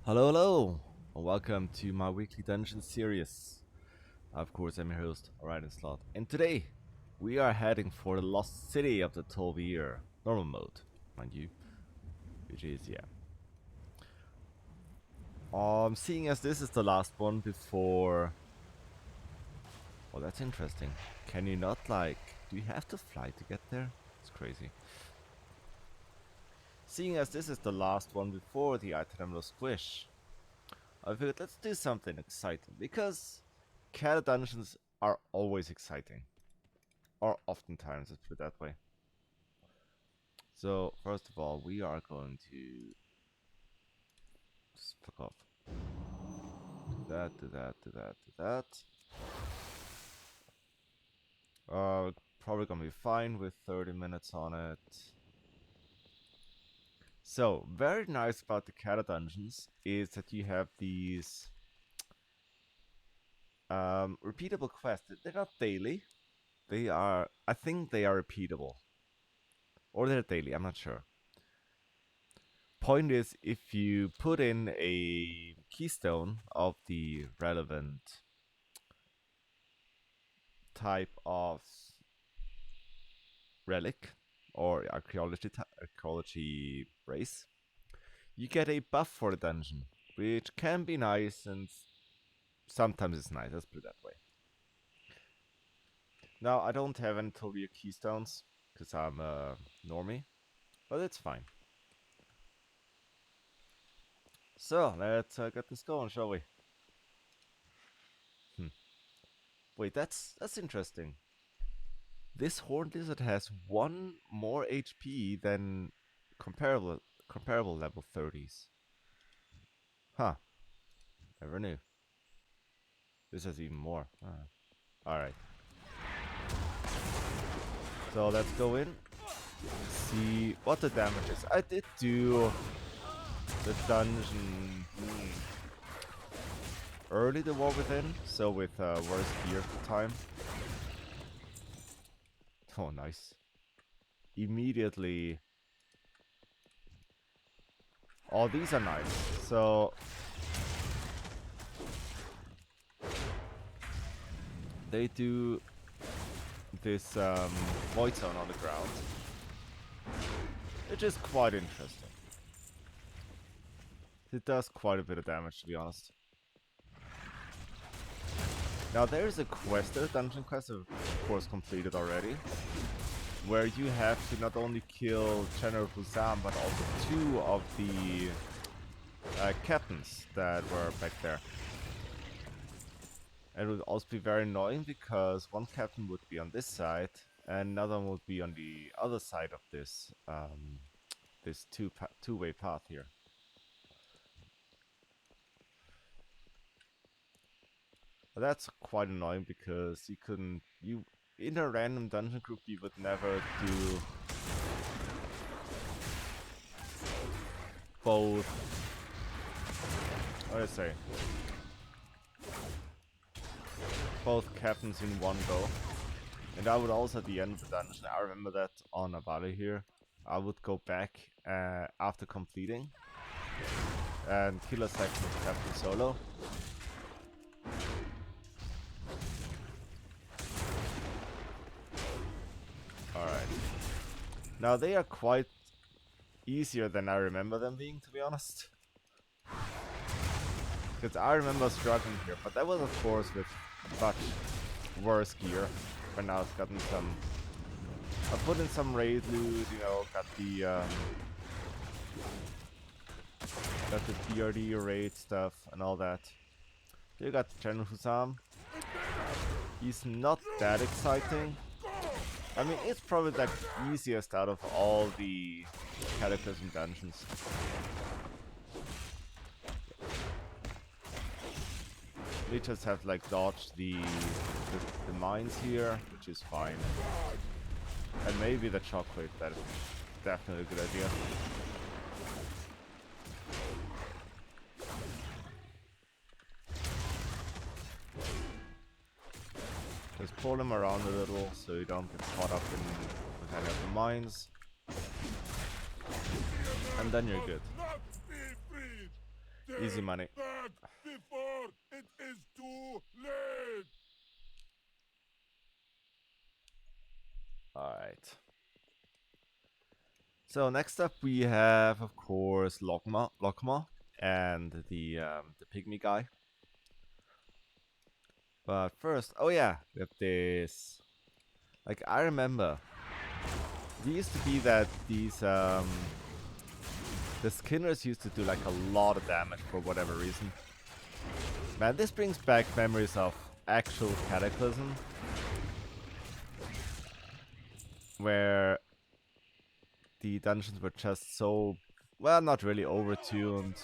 Hello, hello, and welcome to my weekly dungeon series. Of course, I'm your host, Orion Slot, and today we are heading for the lost city of the Tol'vir, normal mode, mind you, which is seeing as this is the last one before. Well, that's interesting. Can you not Do you have to fly to get there? It's crazy. Seeing as this is the last one before the item squish, I figured let's do something exciting because Cata dungeons are always exciting. Or oftentimes, let's put it that way. So, first of all, we are going to just fuck off. Do that, do that, do that, do that. Probably gonna be fine with 30 minutes on it. So, very nice about the Cata dungeons is that you have these repeatable quests. They're not daily. They are, I think they are repeatable. Or they're daily, I'm not sure. Point is, if you put in a keystone of the relevant type of relic or archaeology race, you get a buff for the dungeon, which can be nice and sometimes it's nice, let's put it that way. Now, I don't have any Tol'vir keystones because I'm a normie, but it's fine. So, let's get this going, shall we? Wait, that's interesting. This horned lizard has 1 more HP than comparable level 30s. Huh, never knew. This has even more. Alright. So let's go in. See what the damage is. I did do the dungeon early the war within, so with worse gear at the time. Oh, nice. Immediately. Oh, these are nice. So they do this void zone on the ground, which is quite interesting. It does quite a bit of damage, to be honest. Now there's a quest, a dungeon quest, of course completed already, where you have to not only kill General Husam, but also 2 of the captains that were back there. And it would also be very annoying because one captain would be on this side and another one would be on the other side of this this two-way path here. But that's quite annoying because you in a random dungeon group you would never do both. What do I say? Both captains in one go. And I would also at the end of the dungeon, I remember that on a valley here, I would go back after completing and kill a section of Captain Solo. Alright. Now they are quite easier than I remember them being, to be honest. Because I remember struggling here, but that was of course with much worse gear. But now I've gotten some... I put in some raid loot, you know, got the BRD raid stuff and all that. You got General Husam. He's not that exciting. I mean, it's probably the easiest out of all the Cataclysm dungeons. We just have like dodged the mines here, which is fine. And maybe the shockwave, that is definitely a good idea. Just pull them around a little so you don't get caught up with any of the mines. And then you're good. Easy money. Before it is too late. Alright. So next up we have, of course, Lokma and the pygmy guy. But first, oh yeah, we have this. Like, I remember, it used to be that these the skinners used to do like a lot of damage for whatever reason. Man, this brings back memories of actual Cataclysm, where the dungeons were just so, well, not really overtuned,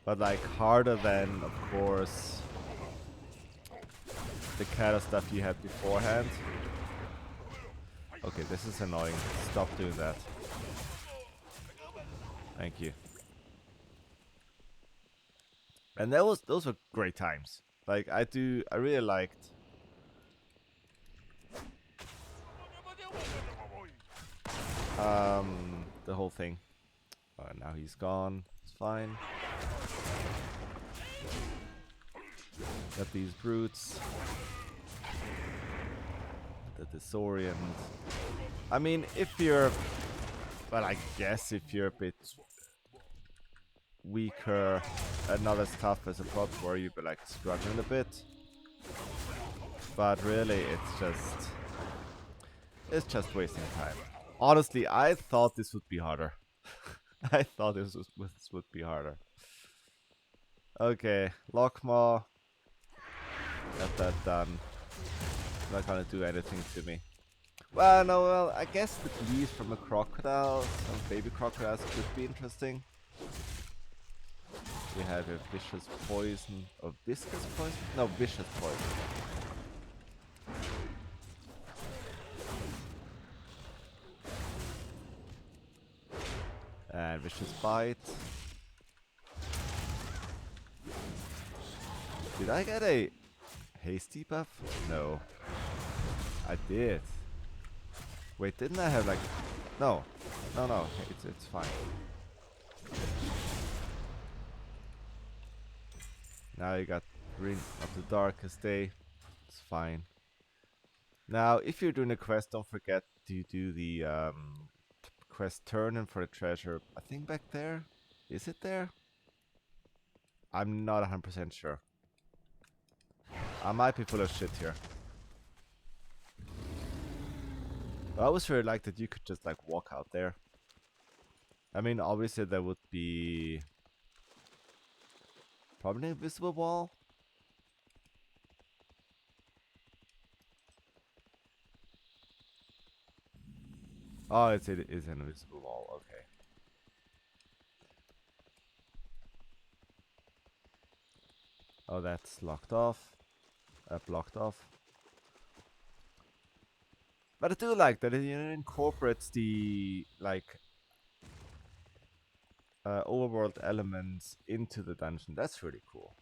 but like harder than, of course, the Cata stuff you had beforehand. Okay, this is annoying. Stop doing that. Thank you. And those were great times. Like, I really liked the whole thing. Now he's gone. It's fine. Got these brutes. The disorient. I mean, if you're, well, I guess if you're a bit weaker and not as tough as a prot warrior, you'd be like struggling a bit. But really, it's just wasting time. Honestly, I thought this would be harder. I thought this would be harder. Okay, Lockmaw. Got that done. Not gonna do anything to me. Well, no, well, I guess the bleed from a crocodile, some baby crocodiles could be interesting. We have a vicious poison, or viscous poison? No, vicious poison. And vicious bite. Did I get a hasty buff? No. I did. Wait, didn't I have like... No. No, it's fine. Now you got Ring of the Darkest Day. It's fine. Now, if you're doing a quest, don't forget to do the quest turn-in for the treasure. I think back there? Is it there? I'm not 100% sure. I might be full of shit here. I always really liked that you could just like walk out there. I mean, obviously there would be probably an invisible wall. Oh, it is an invisible wall. Okay. Oh, that's locked off. Blocked off. But I do like that it incorporates the like overworld elements into the dungeon. That's really cool.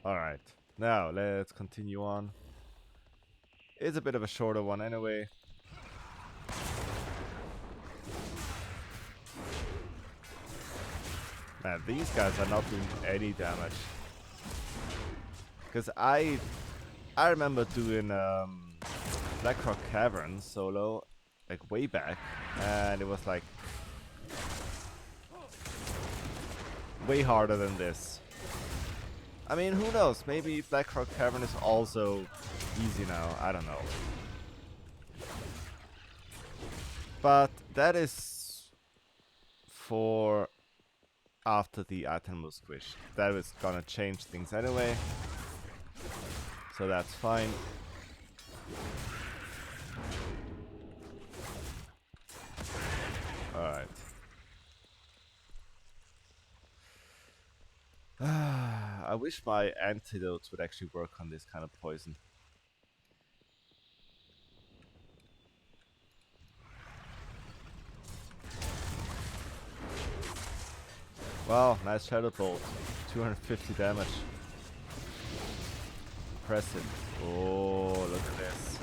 Alright, now let's continue on. It's a bit of a shorter one anyway. Man, these guys are not doing any damage. Because I remember doing Blackrock Cavern solo, like way back, and it was like way harder than this. I mean, who knows? Maybe Blackrock Cavern is also easy now. I don't know. But that is for after the item was squished. That is gonna change things anyway. So that's fine. Alright. I wish my antidotes would actually work on this kind of poison. Wow, nice Shadow Bolt. 250 damage. Impressive. Oh, look at this.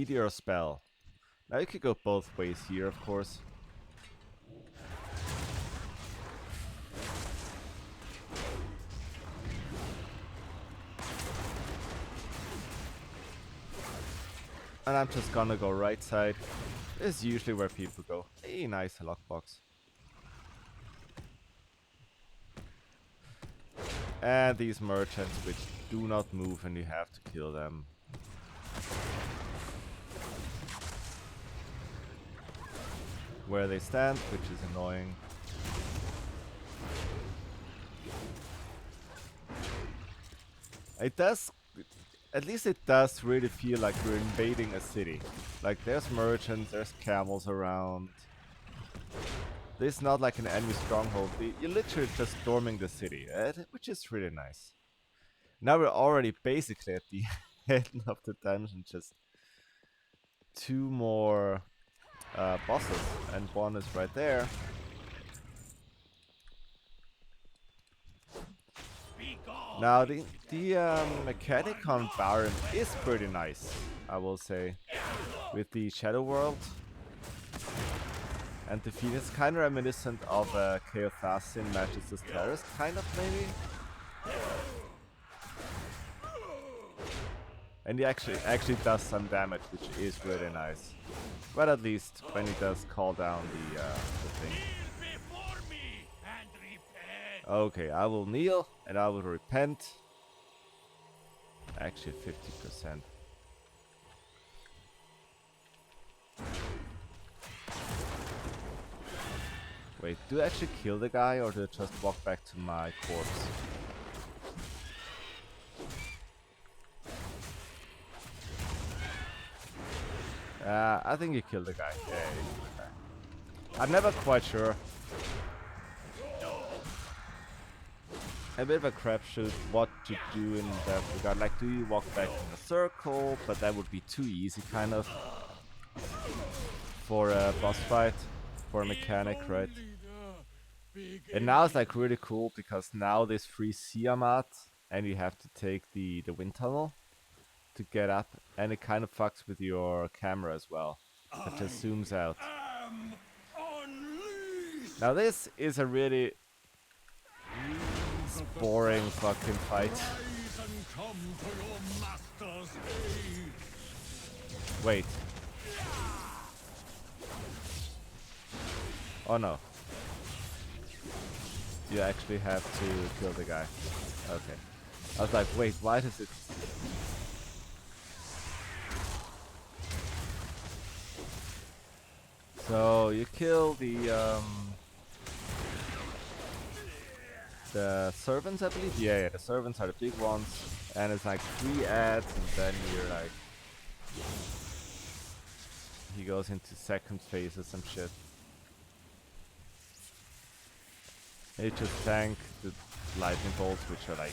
meteor spell. Now you could go both ways here, of course. And I'm just gonna go right side. This is usually where people go. Hey, nice lockbox. And these merchants which do not move and you have to kill them. Where they stand, which is annoying. It does, at least it does really feel like we're invading a city. Like there's merchants, there's camels around. This is not like an enemy stronghold, you're literally just storming the city, which is really nice. Now we're already basically at the end of the dungeon, just 2 more bosses, and one is right there. Now the mechanic on Baron is pretty nice, I will say, with the Shadow World. And the feat is kind of reminiscent of Chaothasin matches Terrace, kind of maybe. And he actually does some damage, which is really nice. But at least when he does call down the thing. Okay, I will kneel and I will repent. Actually 50%. Wait, do I actually kill the guy or do I just walk back to my corpse? I think you killed the guy. Yeah, you killed the guy. I'm never quite sure. A bit of a crapshoot what to do in that regard. Like, do you walk back in a circle? But that would be too easy, kind of, for a boss fight, for a mechanic, right? And now it's like really cool because now this free Siamat, and you have to take the wind tunnel to get up, and it kind of fucks with your camera as well. It just zooms out. Now this is a really boring fucking fight. Wait. Oh no. You actually have to kill the guy. Okay. I was like, wait, why does it... So you kill the servants, I believe? Yeah, the servants are the big ones. And it's like 3 ads, and then you're like... He goes into second phase or some shit. And you just tank the lightning bolts, which are like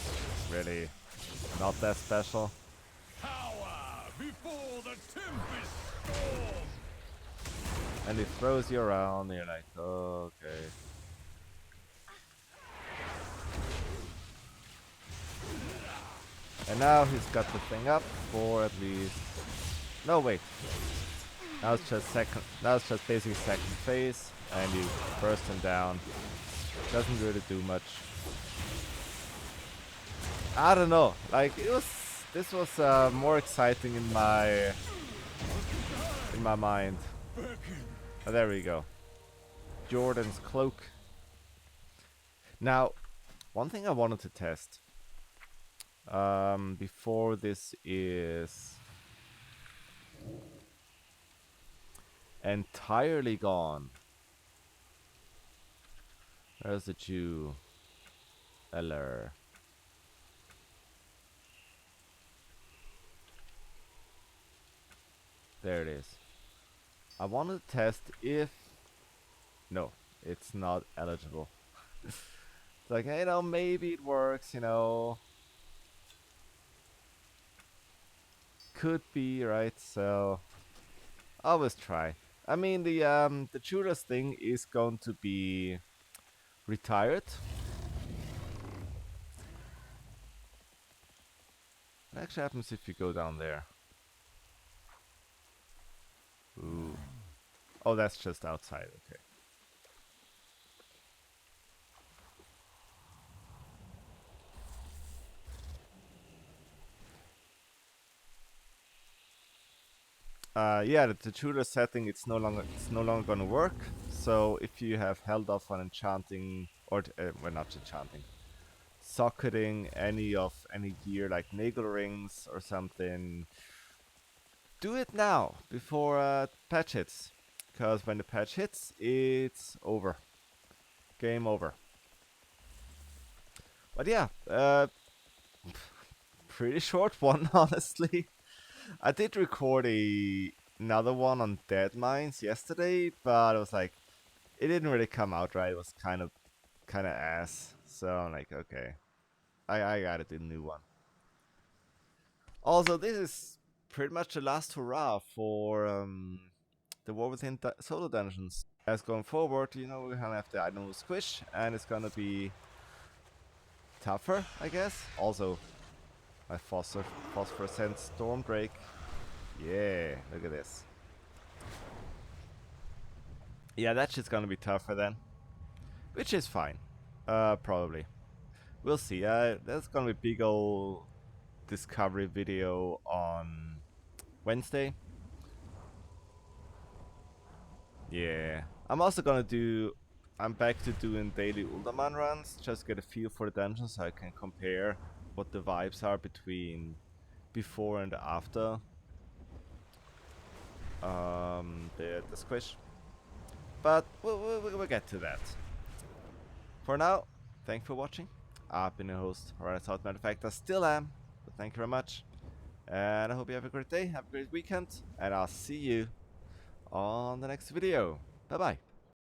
really not that special. Power before the tempest storm. And it throws you around, and you're like, oh, okay. And now he's got the thing up for at least... No, wait. Now it's just second. Now it's just basically second phase, and you burst him down. Doesn't really do much. I don't know. Like this was more exciting in my mind. Oh, there we go. Jordan's cloak. Now, one thing I wanted to test before this is entirely gone. Where's the Jew? Eller. There it is. I want to test if... No, it's not eligible. It's like, you know, maybe it works, you know. Could be, right? So, always try. I mean, the Judas thing is going to be retired. What actually happens if you go down there? Oh, that's just outside, okay. Yeah, the tutor setting it's no longer gonna work. So if you have held off on enchanting or well, not enchanting, socketing any gear like nagel rings or something, do it now before patch hits, because when the patch hits, it's over, game over. But yeah, pretty short one honestly. I did record another one on Dead Mines yesterday, but it was like it didn't really come out right. It was kind of ass. So I'm like, okay, I gotta do a new one. Also, this is pretty much the last hurrah for the War Within solo dungeons. As going forward, you know, we're gonna have the item squish, and it's gonna be tougher, I guess. Also, my phosphorescent storm drake. Yeah, look at this. Yeah, that shit's gonna be tougher then, which is fine. Probably. We'll see. There's gonna be big ol' discovery video on Wednesday. Yeah. I'm also gonna do. I'm back to doing daily Uldaman runs. Just get a feel for the dungeon so I can compare what the vibes are between before and after the squish. But we'll get to that. For now, thanks for watching. I've been your host, Horizon South. Matter of fact, I still am. But thank you very much. And I hope you have a great day, have a great weekend, and I'll see you on the next video. Bye bye.